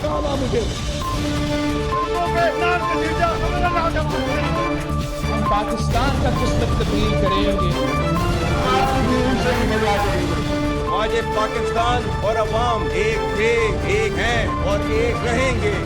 बताना मुझे। हम पाकिस्तान का किस्मत तब्दील करेंगे। आज ये पाकिस्तान और अवाम एक थे, एक हैं और एक रहेंगे।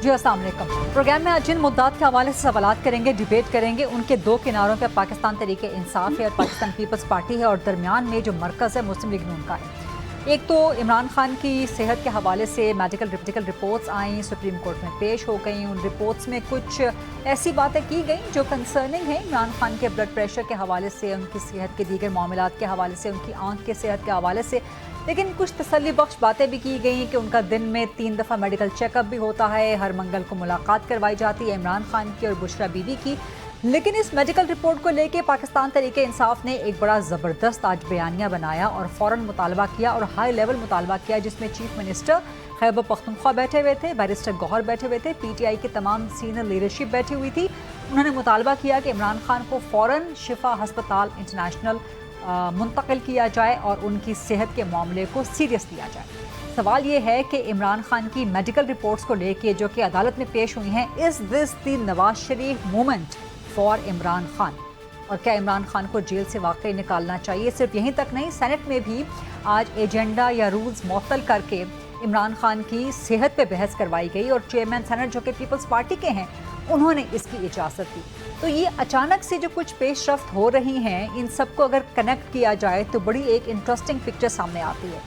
जी अस्सलाम वालेकुम। प्रोग्राम में आज जिन मुद्दात के हवाले से सवालात करेंगे, डिबेट करेंगे, उनके दो किनारों पे पाकिस्तान तहरीक इंसाफ है और पाकिस्तान पीपल्स पार्टी है, और दरमियान में जो मरकज़ है मुस्लिम लीग नून का है। एक तो इमरान खान की सेहत के हवाले से मेडिकल रिपोर्ट्स आई, सुप्रीम कोर्ट में पेश हो गई। उन रिपोर्ट्स में कुछ ऐसी बातें की गई जो कंसर्निंग है इमरान खान के ब्लड प्रेशर के हवाले से, उनकी सेहत के दीगर मामलात के हवाले से, उनकी आँख की सेहत के हवाले से। लेकिन कुछ तसल्ली बख्श बातें भी की गई कि उनका दिन में 3 दफ़ा मेडिकल चेकअप भी होता है, हर मंगल को मुलाकात करवाई जाती है इमरान खान की और बुशरा बीवी की। लेकिन इस मेडिकल रिपोर्ट को लेके पाकिस्तान तहरीके इंसाफ ने एक बड़ा ज़बरदस्त आज बयानिया बनाया और फ़ौरन मुतालबा किया, और हाई लेवल मुतालबा किया, जिसमें चीफ मिनिस्टर खैबर पख्तूनख्वा बैठे हुए थे, बैरिस्टर गौहर बैठे हुए थे, PTI की तमाम सीनियर लीडरशिप बैठी हुई थी। उन्होंने मुतालबा किया कि इमरान खान को फ़ौरन शिफा हस्पताल इंटरनेशनल मुंतकिल किया जाए और उनकी सेहत के मामले को सीरियस लिया जाए। सवाल ये है कि इमरान खान की मेडिकल रिपोर्ट्स को लेके जो कि अदालत में पेश हुई हैं, is this the Nawaz Sharif moment for Imran Khan, और क्या इमरान खान को जेल से वाकई निकालना चाहिए? सिर्फ यहीं तक नहीं, सेनेट में भी आज एजेंडा या रूल्स मुअत्तल करके इमरान खान की सेहत पे बहस करवाई गई, और चेयरमैन सेनेट जो कि पीपल्स पार्टी के हैं उन्होंने इसकी इजाज़त दी। तो ये अचानक से जो कुछ पेशरफ्त हो रही हैं, इन सबको अगर कनेक्ट किया जाए तो बड़ी एक इंटरेस्टिंग पिक्चर सामने आती है।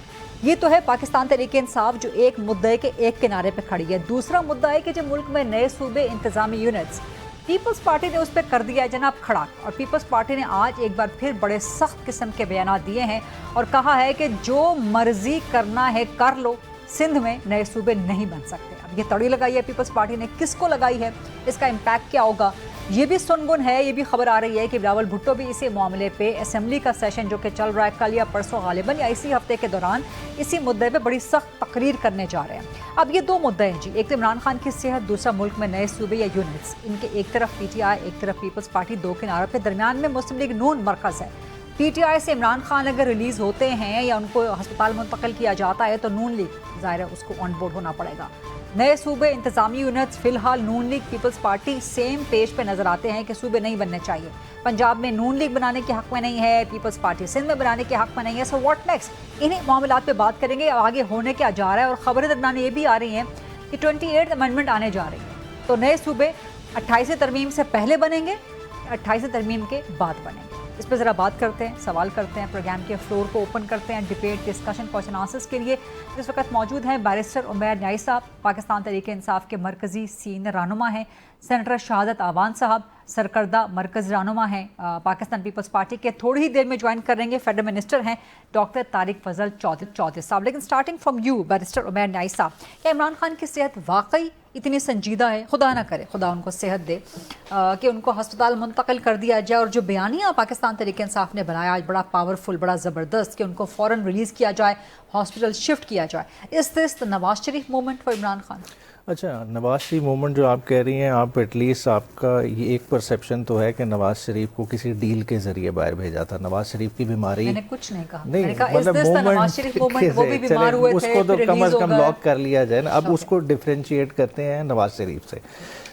ये तो है पाकिस्तान तहरीक इंसाफ जो एक मुद्दे के एक किनारे पे खड़ी है। दूसरा मुद्दा है कि जब मुल्क में नए सूबे इंतजामी यूनिट्स, पीपल्स पार्टी ने उस पर कर दिया है जनाब खड़ा, और पीपल्स पार्टी ने आज एक बार फिर बड़े सख्त किस्म के बयान दिए हैं और कहा है कि जो मर्जी करना है कर लो, सिंध में नए सूबे नहीं बन सकते। अब ये तड़ी लगाई है पीपल्स पार्टी ने, किसको लगाई है, इसका इम्पैक्ट क्या होगा, ये भी सुनगुन है। ये भी खबर आ रही है कि बिलावल भुट्टो भी इसी मामले पे असेंबली का सेशन जो कि चल रहा है कल या परसों गालिबन या इसी हफ्ते के दौरान इसी मुद्दे पे बड़ी सख्त तकरीर करने जा रहे हैं। अब ये दो मुद्दे हैं जी, एक तो इमरान खान की सेहत, दूसरा मुल्क में नए सूबे या यूनिट्स। इनके एक तरफ PTI, एक तरफ पीपल्स पार्टी, दो किनारों पे, दरमियान में मुस्लिम लीग नून मरकज़ है। PTI से इमरान खान अगर रिलीज़ होते हैं या उनको हस्पताल मुंतकिल किया जाता है तो नून लीग ज़ाहिर है उसको ऑन बोर्ड होना पड़ेगा। नए सूबे इंतजामी यूनिट्स, फिलहाल Noon league peoples party same page पे नजर आते हैं कि सूबे नहीं बनने चाहिए। पंजाब में नून लीग बनाने के हक में नहीं है, पीपल्स पार्टी सिंध में बनाने के हक में नहीं है। सो व्हाट नेक्स्ट, इन्हीं मामलात पे बात करेंगे आगे होने क्या जा रहा है। और खबरें दरमियान ये भी आ रही हैं कि 28th अमेंडमेंट आने जा रही है, तो नए सूबे 28 तरमीम से पहले बनेंगे, 28 तरमीम के बाद बनेंगे। इस पर ज़रा बात करते हैं, सवाल करते हैं, प्रोग्राम के फ्लोर को ओपन करते हैं डिबेट, डिस्कशन, क्वेश्चन आंसर्स के लिए। इस वक्त मौजूद हैं बैरिस्टर उमैर न्याई साहब, पाकिस्तान तहरीक इंसाफ के मरकज़ी सीनियर रहनुमा हैं, सेनेटर शहादत आवान साहब, सरकर्दा मरकज़ रहनुमा हैं पाकिस्तान पीपल्स पार्टी के, थोड़ी ही देर में ज्वाइन करेंगे फेडरल मिनिस्टर हैं डॉक्टर तारिक फजल चौधरी साहब। लेकिन starting from you barrister Umair Niazi साहब, क्या इमरान खान की सेहत वाकई इतनी संजीदा है, खुदा ना करे खुदा उनको सेहत दे, कि उनको हस्पताल मुंतकिल कर दिया जाए? और जो बयानिया पाकिस्तान तहरीक इंसाफ ने बनाया आज बड़ा पावरफुल, बड़ा ज़बरदस्त, कि उनको फ़ौरन रिलीज़ किया जाए, हॉस्पिटल शिफ्ट किया जाए, is this the Nawaz Sharif movement for Imran Khan? अच्छा, नवाज शरीफ मूवमेंट जो आप कह रही हैं, आप एटलीस्ट आपका ये एक परसेप्शन तो है कि नवाज शरीफ को किसी डील के जरिए बाहर भेजा था। नवाज शरीफ की बीमारी, मैंने कुछ नहीं कहा, नहीं मैंने कहा मतलब मूवमेंट, वो भी बीमार हुए थे, उसको तो कम अज कम लॉक कर लिया जाए ना। अब okay. उसको डिफ्रेंशिएट करते हैं नवाज शरीफ से।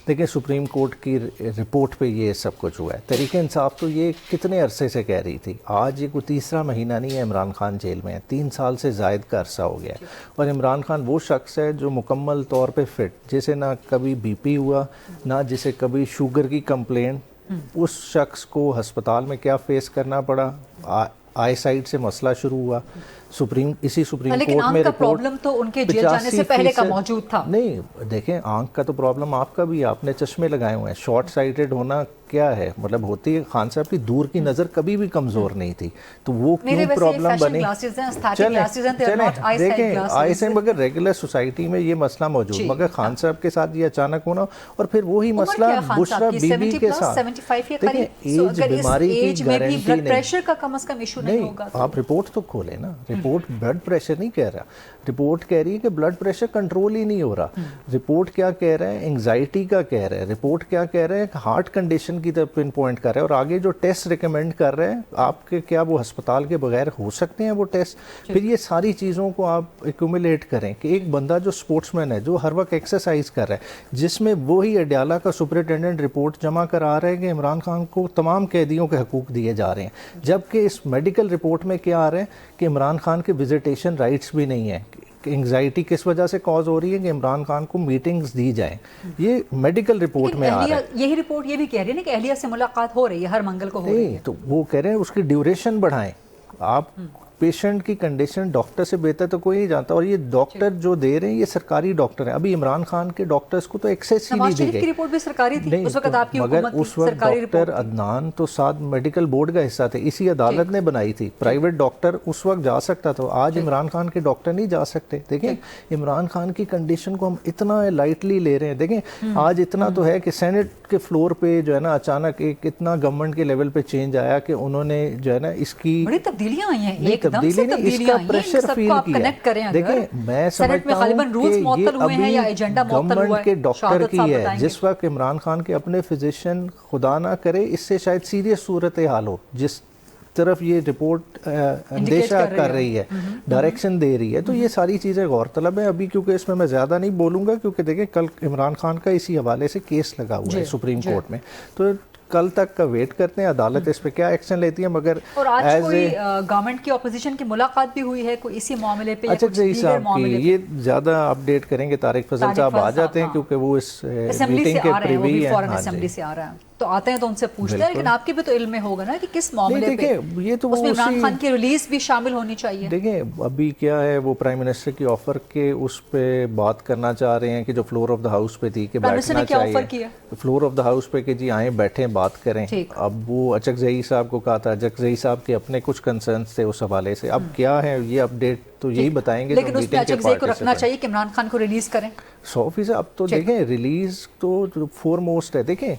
देखिए, सुप्रीम कोर्ट की रिपोर्ट पे ये सब कुछ हुआ है। तहरीक इंसाफ तो ये कितने अरसे से कह रही थी, आज ये कोई तीसरा महीना नहीं है इमरान खान जेल में है, 3 साल से ज़ायद का अरसा हो गया है। और इमरान खान वो शख्स है जो मुकम्मल तौर पे फिट, जिसे ना कभी BP हुआ, ना जिसे कभी शुगर की कंप्लेंट, उस शख्स को हस्पताल में क्या फेस करना पड़ा, आई साइड से मसला शुरू हुआ, इसी सुप्रीम कोर्ट में रिपोर्ट, प्रॉब्लम तो उनके जेल जाने से पहले का मौजूद था। नहीं देखें, आंख का तो प्रॉब्लम आपका भी, आपने चश्मे लगाए हुए हैं, शॉर्ट साइटेड होना क्या है, मतलब होती है। खान साहब की दूर की नज़र कभी भी कमज़ोर नहीं थी, तो वो क्यों प्रॉब्लम बनी? चलें देखें, आई से मगर रेगुलर सोसाइटी में ये मसला मौजूद, मगर खान साहब के साथ ये अचानक होना, और फिर वही मसला बुशरा बीबी के साथ। देखिए, एज बीमारी की गारंटी नहीं, आप रिपोर्ट तो खोले ना, रिपोर्ट ब्लड प्रेशर नहीं कह रहा, रिपोर्ट कह रही है कि ब्लड प्रेशर कंट्रोल ही नहीं हो रहा। रिपोर्ट क्या कह रहा है, एंग्जाइटी का कह रहा है। रिपोर्ट क्या कह रहा है, हार्ट कंडीशन कंडीशन की तरफ पिन पॉइंट कर रहा है और आगे जो टेस्ट रिकमेंड कर रहे हैं आपके, क्या वो अस्पताल के बगैर हो सकते हैं वो टेस्ट? फिर ये सारी चीज़ों को आप एक्यूमुलेट करें कि एक बंदा जो स्पोर्ट्समैन है, जो हर वक्त एक्सरसाइज कर रहा है, जिसमें वही अडयाला का सुपरिटेंडेंट रिपोर्ट जमा करा रहा है कि इमरान खान को तमाम कैदियों के हकूक दिए जा रहे हैं, जबकि इस मेडिकल रिपोर्ट में क्या आ रहा है कि इमरान खान के विजिटेशन राइट्स भी नहीं है। एंग्जाइटी किस वजह से कॉज हो रही है कि इमरान खान को मीटिंग्स दी जाए, ये मेडिकल रिपोर्ट में आ रहा है। यही रिपोर्ट ये भी कह रही है ना कि अहलिया से मुलाकात हो रही है, हर मंगल को हो रही है। तो वो कह रहे हैं उसकी ड्यूरेशन बढ़ाएं। आप पेशेंट की कंडीशन डॉक्टर से बेहतर तो कोई नहीं जानता, और ये डॉक्टर जो दे रहे हैं ये सरकारी डॉक्टर हैं। अभी इमरान खान के डॉक्टर्स को तो एक्सेस ही नहीं दी गई। रिपोर्ट भी सरकारी थी उस वक्त, आपकी मगर उस वक्त डॉक्टर अदनान तो साथ मेडिकल बोर्ड का हिस्सा थे, इसी अदालत ने बनाई थी। प्राइवेट डॉक्टर उस वक्त जा सकता था, आज इमरान खान के डॉक्टर नहीं जा सकते। देखें इमरान खान की कंडीशन को हम इतना लाइटली ले रहे हैं। देखें आज इतना तो है कि सेनेट के फ्लोर पे जो है ना अचानक एक इतना गवर्नमेंट के लेवल पे चेंज आया कि उन्होंने जो है ना इसकी बड़ी तब्दीलियां आई हैं, तब्दीली नहीं, इसका प्रेशर फील किया। देखिए मैं समझता हूँ कि ये अभी गवर्नमेंट के डॉक्टर की है, जिस वक्त इमरान खान के अपने फिजिशियन खुदा ना करे इससे शायद सीरियस सूरत हाल हो, जिस तरफ ये रिपोर्ट अंदेशा कर रही है, डायरेक्शन दे रही है, तो ये सारी चीज़ें गौरतलब है। अभी क्योंकि इसमें मैं ज़्यादा नहीं बोलूँगा, क्योंकि देखें कल इमरान खान का इसी हवाले से केस लगा हुआ है सुप्रीम कोर्ट में, तो कल तक का वेट करते हैं अदालत इस पे क्या एक्शन लेती है। मगर और आज कोई गवर्नमेंट की ऑपोजिशन की मुलाकात भी हुई है कोई इसी मामले पे? अच्छा जी साहब की ये ज़्यादा अपडेट करेंगे, तारिक फजल साहब आ जाते हैं क्योंकि वो इस मीटिंग के प्रीवी हैं, फॉरेन असेंबली से आ रहा है, तो आते हैं तो उनसे पूछते हैं। लेकिन आपके भी तो इल्म में होगा ना कि किस मामले पे, ये तो उसमें इमरान खान की रिलीज भी शामिल होनी चाहिए। देखें अभी क्या है, वो प्राइम मिनिस्टर की ऑफर के उस पे बात करना चाह रहे हैं कि जो फ्लोर ऑफ द हाउस पे थी कि बैठना चाहिए, फ्लोर ऑफ द हाउस पे कि जी आए बैठे बात करें। अब वो अचकजई साहब को कहा था, अचकजई साहब के अपने कुछ कंसर्न्स थे उस हवाले से। अब क्या है ये अपडेट तो यही बताएंगे। लेकिन उसमें अचकजई को रखना चाहिए कि इमरान खान को रिलीज करें 100%। अब तो देखें रिलीज तो फोरमोस्ट है। देखें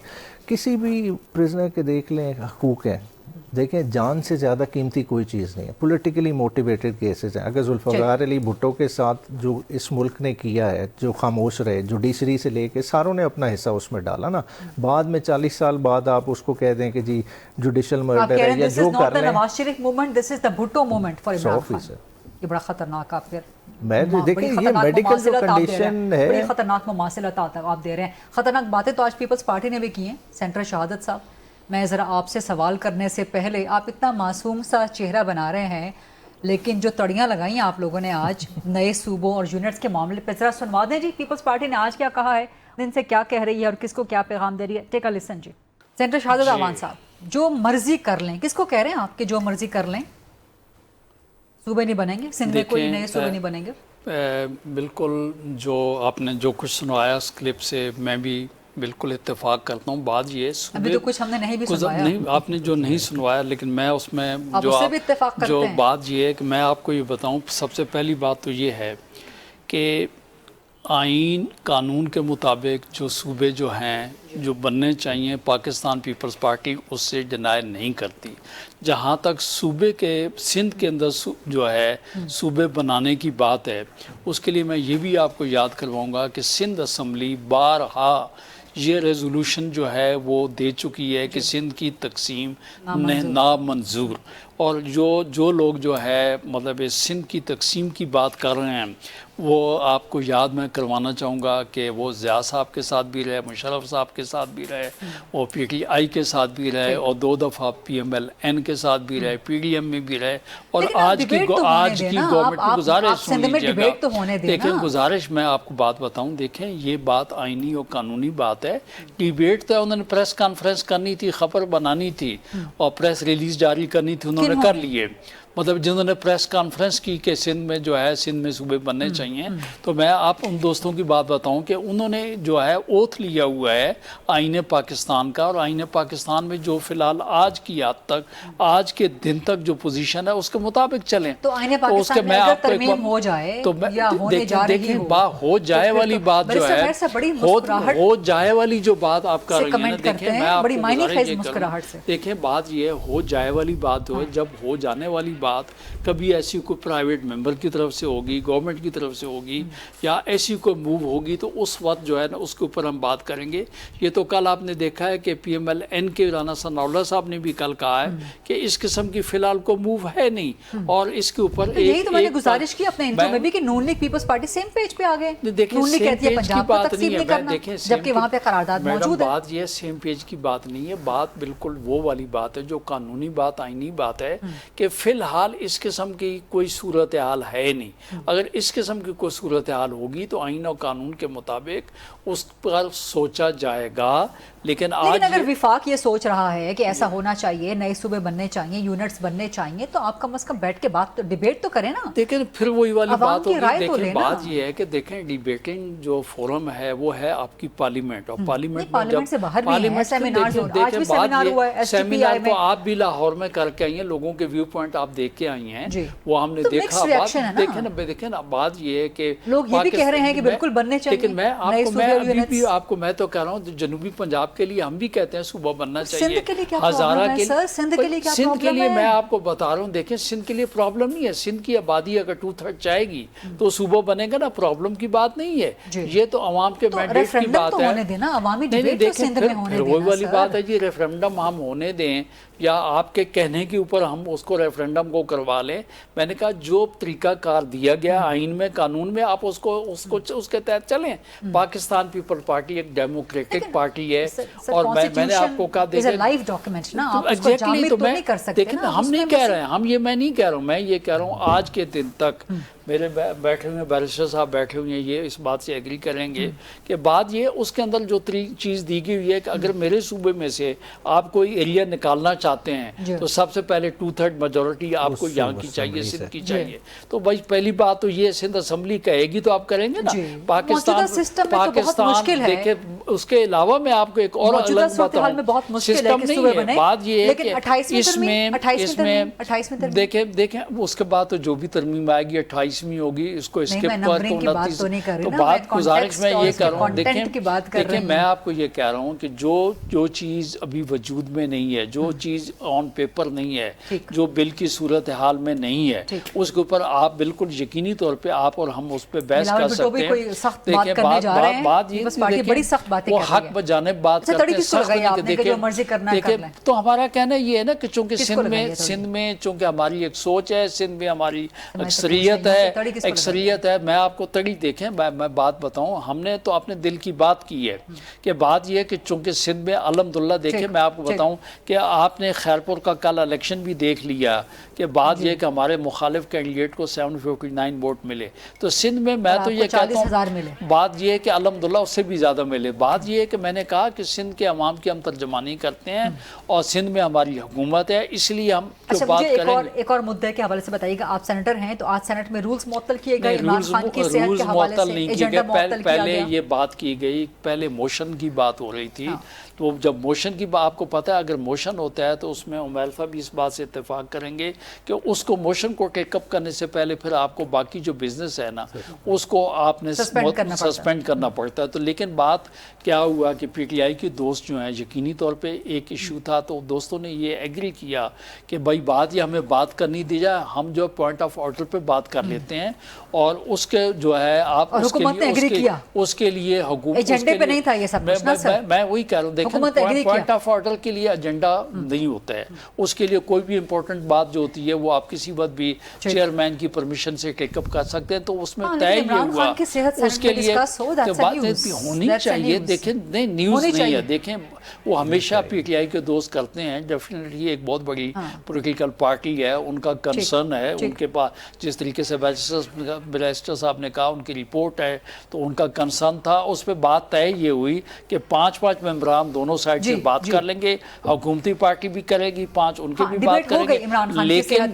किसी भी प्रिजनर के देख लें हकूक हैं, देखें जान से ज़्यादा कीमती कोई चीज़ नहीं है। पॉलिटिकली मोटिवेटेड केसेस हैं। अगर जुल्फ़िकार अली भुट्टो के साथ जो इस मुल्क ने किया है, जो खामोश रहे, जुडिशरी से लेके सारों ने अपना हिस्सा उसमें डाला ना, बाद में 40 साल बाद आप उसको कह दें कि जी जुडिशल मर्डर है या जो कर रहे हैं। Nawaz Sharif movement, this is the Bhutto movement for Imran Khan. ये बड़ा खतरनाक आप फिर मैं देखिए ये मेडिकल जो कंडीशन है, बड़ी खतरनाक मुमासिलत आप दे रहे हैं। खतरनाक बातें तो आज पीपल्स पार्टी ने भी की हैं। सेंटर शहादत साहब, मैं ज़रा आपसे सवाल करने से पहले, आप इतना मासूम सा चेहरा बना रहे हैं, लेकिन जो तड़ियाँ लगाई आप लोगों ने आज नए सूबों और यूनिट्स के मामले पर, ज़रा सुनवा दें जी पीपल्स पार्टी ने आज क्या कहा है, दिन से क्या कह रही है और किसको क्या पैगाम दे रही है। टेक अ लिसन जी। सेंटर शहादत अमान साहब, जो मर्जी कर लें, किसको कह रहे हैं आप कि जो मर्जी कर लें, सूबे नहीं बनेंगे, सिंध में कोई नए सूबे नहीं बनेंगे? बिल्कुल जो आपने जो कुछ सुनवाया उस क्लिप से मैं भी बिल्कुल इत्तेफाक करता हूँ। बात ये अभी तो कुछ हमने नहीं भी सुनवाया, नहीं आपने जो नहीं सुनवाया, लेकिन मैं उसमें जो बात ये है कि मैं आपको ये बताऊँ, सबसे पहली बात तो ये है कि आइन कानून के मुताबिक जो सूबे जो हैं जो बनने चाहिए, पाकिस्तान पीपल्स पार्टी उससे डिनाई नहीं करती। जहाँ तक सूबे के सिंध के अंदर जो है सूबे बनाने की बात है, उसके लिए मैं ये भी आपको याद करवाऊँगा कि सिंध असम्बली बारहा ये रेजोल्यूशन जो है वो दे चुकी है कि सिंध की तकसीम नामंजूर। और जो लोग जो है मतलब इस सिंध की तकसीम की बात कर रहे हैं, वो आपको याद मैं करवाना चाहूँगा कि वो ज़िया साहब के साथ भी रहे, मुशर्रफ साहब के साथ भी रहे, और PTI के साथ भी रहे, और 2 दफ़ा PMLN के साथ भी रहे, PDM में भी रहे। और आज की गवर्नमेंट की गुजारिश सुनिएगा। देखें गुजारिश मैं आपको बात बताऊँ, देखें ये बात आइनी और कानूनी बात है। डिबेट तो उन्होंने प्रेस कॉन्फ्रेंस करनी थी, खबर बनानी थी और प्रेस रिलीज जारी करनी थी, उन्होंने कर लिए। मतलब जिन्होंने प्रेस कॉन्फ्रेंस की कि सिंध में जो है सिंध में सूबे बनने चाहिए, तो मैं आप उन दोस्तों की बात बताऊं कि उन्होंने जो है ओथ लिया हुआ है आईने पाकिस्तान का, और आईने पाकिस्तान में जो फिलहाल आज की याद तक, आज के दिन तक जो पोजीशन है उसके मुताबिक चलें। तो आईने पाकिस्तान में अगर तरमीम हो जाए तो देखिए हो जाए वाली बात जो है, हो जाए वाली जो बात आप कर रही हैं, देखें मैं आपको देखें बात ये हो जाए वाली बात जो है, जब हो जाने वाली बात कभी ऐसी कोई प्राइवेट मेंबर की तरफ से होगी, गवर्नमेंट की तरफ से होगी, या ऐसी कोई मूव होगी, तो उस वक्त जो है ना उसके ऊपर हम बात करेंगे। ये तो कल आपने देखा है कि PMLN के राना सनाउल्लाह साहब ने भी कल कहा है कि इस किस्म की फिलहाल को मूव है नहीं, और इसके ऊपर यही तो मैंने गुजारिश की अपने इंट्रो में भी कि Noon league peoples party same page पे आ गए। नून लीग कहती है पंजाब को तकसीम नहीं करना, जबकि वहाँ पे करारदाद मौजूद है। बात ये सेम पेज की बात नहीं है, बात बिल्कुल वो वाली बात है जो कानूनी बात, आईनी बात है कि फिलहाल इस किस्म की कोई सूरत हाल है नहीं। अगर इस किस्म की कोई सूरत हाल होगी तो आईन और कानून के मुताबिक उस पर सोचा जाएगा। लेकिन आज अगर विफाक ये सोच रहा है कि ऐसा होना चाहिए, नए सूबे बनने चाहिए, यूनिट्स बनने चाहिए, तो आप कम से कम बैठ के बात तो डिबेट तो करें ना। देखें फिर वही वाली बात होगी। देखें बात ये है कि देखें डिबेटिंग जो फोरम है वो है आपकी पार्लियामेंट, और पार्लियामेंट से बाहर भी है सेमिनार, आज भी सेमिनार हुआ है सेमिनार तो आप भी लाहौर में करके आई हैं, लोगों के व्यू पॉइंट आप देख के आई हैं, वो हमने देखा। देखें ना बात ये है कि लोग ये भी कह रहे हैं कि बिल्कुल बनने चाहिए। लेकिन मैं आपको मैं तो कह रहा हूँ जनूबी पंजाब के लिए हम भी कहते हैं सूबा बनना चाहिए। हज़ारा के लिए सिंध के लिए मैं आपको बता रहा हूँ, देखें सिंध के लिए प्रॉब्लम नहीं है। सिंध की आबादी अगर 2/3 जाएगी तो सूबा बनेगा ना, प्रॉब्लम की बात नहीं है। ये तो अवाम के मैंडेट की बात है। वही वाली बात है जी, रेफरेंडम हम होने दें या आपके कहने के ऊपर हम उसको रेफरेंडम को करवा लें। मैंने कहा जो तरीकाकार दिया गया आइन में, कानून में, आप उसको उसके तहत चलें। पाकिस्तान पीपल पार्टी एक डेमोक्रेटिक पार्टी है, और मैंने आपको कहा देखें लाइव डॉक्यूमेंट ना, आप उसको जामिद तो नहीं कर सकते। लेकिन हम नहीं कह रहे हैं, मैं नहीं कह रहा हूँ, मैं ये कह रहा हूँ आज के दिन तक मेरे बैठे हुए बैरिस्टर साहब बैठे हुए हैं, ये इस बात से एग्री करेंगे कि बात ये उसके अंदर जो चीज़ दी गई हुई है कि अगर मेरे सूबे में से आप कोई एरिया निकालना चाहते हैं तो सबसे पहले 2/3 मेजॉरिटी आपको यहाँ की चाहिए, सिंध की चाहिए। तो भाई पहली बात तो ये सिंध असेंबली कहेगी तो आप करेंगे ना। पाकिस्तान देखिए, उसके अलावा मैं आपको एक और अलग बताऊं, सिस्टम नहीं है। बात ये है कि इसमें देखें उसके बाद तो जो भी तरमीम आएगी 28वीं होगी, इसको इसके पर 29। तो बात गुजारिश में ये कर रहा हूँ, देखें मैं आपको ये कह रहा हूँ कि जो चीज़ अभी वजूद में नहीं है, जो चीज़ ऑन पेपर नहीं है, जो बिल की सूरत हाल में नहीं है, उसके ऊपर आप बिल्कुल यकीनी तौर पे आप और हम उस पर बहस कर सकते हैं। देखिए बात ये वो हक बजाने बात करते हैं, देखिए तो हमारा कहना ये है ना कि चूंकि सिंध में चूंकि हमारी एक सोच है, सिंध में हमारी अक्सरियत है। मैं आपको तड़ी देखें, मैं बात बताऊं, हमने तो अपने दिल की बात की है कि बात यह है कि चूंकि सिंध में अलहमदुलिल्लाह देखें, मैं आपको बताऊं कि आपने खैरपुर का कल इलेक्शन भी देख लिया कि बात यह कि हमारे मुखालिफ कैंडिडेट को 759 वोट मिले। तो सिंध में मैं तो ये कहता हूँ बात यह है कि अलहमदुलिल्लाह उससे भी ज़्यादा मिले। बात यह है कि मैंने कहा कि सिंध के अवाम की हम तर्जमानी करते हैं और सिंध में हमारी हुकूमत है, इसलिए हम बात करेंगे। एक और मुद्दे के हवाले से बताइएगा, आप सेनेटर हैं तो आज सेनेट में रूल्स मुअत्तल किए गए, इमरान खान की सेहत के हवाले से एजेंडा मुअत्तल किया गया। पहले ये बात की गई, पहले मोशन की बात हो रही थी। तो जब मोशन की बात, आपको पता है अगर मोशन होता है तो उसमें उमैलफा भी इस बात से इत्तेफाक करेंगे कि उसको मोशन को टेकअप करने से पहले फिर आपको बाकी जो बिजनेस है ना उसको आपने सस्पेंड करना पड़ता है। तो लेकिन बात क्या हुआ कि PTI के दोस्त जो हैं, यकीनी तौर पे एक इशू था तो दोस्तों ने ये एग्री किया कि भाई बात ये हमें बात करनी दी जाए, हम जो पॉइंट ऑफ ऑर्डर पे बात कर लेते हैं और उसके जो है आप उसके लिए एजेंडे पे नहीं था ये सब कुछ ना सर। मैं वही कह रहा हूँ, पॉइंट ऑफ ऑर्डर के लिए एजेंडा नहीं होता है, उसके लिए कोई भी इंपॉर्टेंट बात जो होती है वो आप किसी वक्त भी चेयरमैन की परमिशन से टेकअप कर सकते हैं। तो उसमें तय ये हुआ उसके लिए बात होनी चाहिए। देखें नहीं न्यूज़ नहीं है, देखें वो हमेशा PTI के दोस्त करते हैं, डेफिनेटली एक बहुत बड़ी पॉलिटिकल पार्टी है, उनका कंसर्न है, उनके पास जिस तरीके से बैरिस्टर साहब ने कहा उनकी रिपोर्ट है तो उनका कंसर्न था। उस पर बात तय ये हुई कि 5 मेंबरान दोनों साइड से बात कर लेंगे, हुकूमती पार्टी भी करेगी, 5 उनके भी बात करेंगे। लेकिन